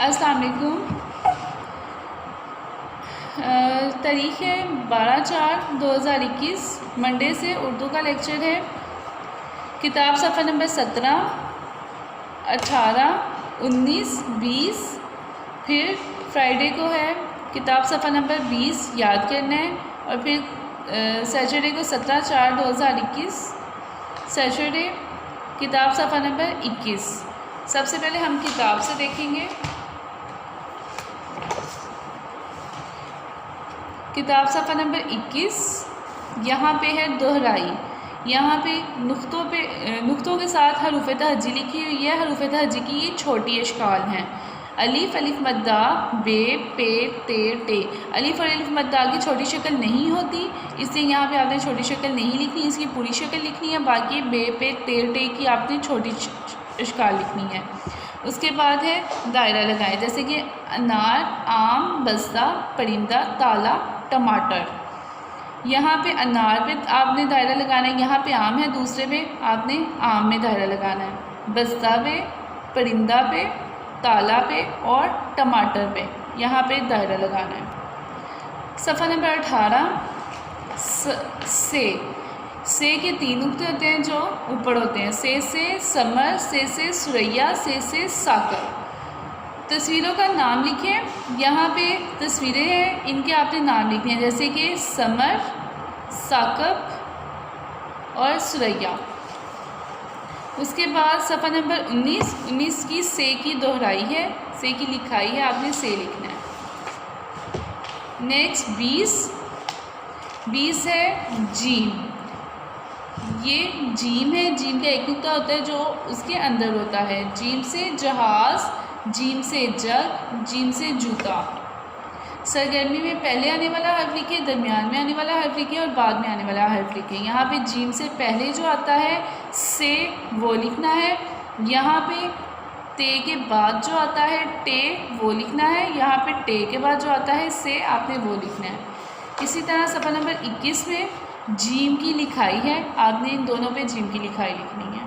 अस्सलाम वालेकुम। तारीख़ है 12/4/2021 मंडे से उर्दू का लेक्चर है। किताब सफ़ा नंबर 17, 18, 19, 20। फिर फ्राइडे को है किताब सफ़ा नंबर 20 याद करना है। और फिर सैटरडे को 17/4/2021 सैटरडे किताब सफ़ा नंबर 21। सबसे पहले हम किताब से देखेंगे। किताब सफ़ा नंबर 21। यहाँ पे है दोहराई। यहाँ पे नुक्तों के साथ हरूफ तहजी लिखी हुई है। हरूफ तहजी की ये छोटी अशकाल हैं। अलिफ अलिफ मद्दा, बे, पे, ते, टे। अलिफ और अलिफ मद्दा की छोटी शक्ल नहीं होती, इसलिए यहाँ पे आपने छोटी शक्ल नहीं लिखनी, इसकी पूरी शक्ल लिखनी है। बाकी बे, पे, ते, टे की आपने छोटी अशकाल लिखनी है। उसके बाद है दायरा लगाएं, जैसे कि अनार, आम, बस्ता, परिंदा, ताला, टमाटर। यहाँ पे अनार पे आपने दायरा लगाना है, यहाँ पे आम है, दूसरे पे आपने आम में दायरा लगाना है। बस्ता पे, परिंदा पे, ताला पे और टमाटर पे यहाँ पे दायरा लगाना है। सफ़ा नंबर 18 से के 3 नुक्ते होते हैं जो ऊपर होते हैं। से समर, से सुरैया, से साकर। तस्वीरों का नाम लिखें। यहाँ पे तस्वीरें हैं, इनके आपने नाम लिखने हैं, जैसे कि समर, साकब और सुरैया। उसके बाद सफ़ा नंबर 19 की से की दोहराई है, से की लिखाई है, आपने से लिखना है। नेक्स्ट 20 है जीम। ये जीम है, जीम का एक नुक्ता होता है जो उसके अंदर होता है। जीम से जहाज़, जीम से जग, जीम से जूता। सरगर्मी में पहले आने वाला हर्फ लिखे, दरमियान में आने वाला हर्फ लिखे और बाद में आने वाला हर्फ लिखे। यहाँ पे जीम से पहले जो आता है से वो लिखना है। यहाँ पे ते के बाद जो आता है टे वो लिखना है। यहाँ पे टे के बाद जो आता है से आपने वो लिखना है। इसी तरह सफ़ा नंबर 21 में जीम की लिखाई है, आपने इन दोनों पे जीम की लिखाई लिखनी है।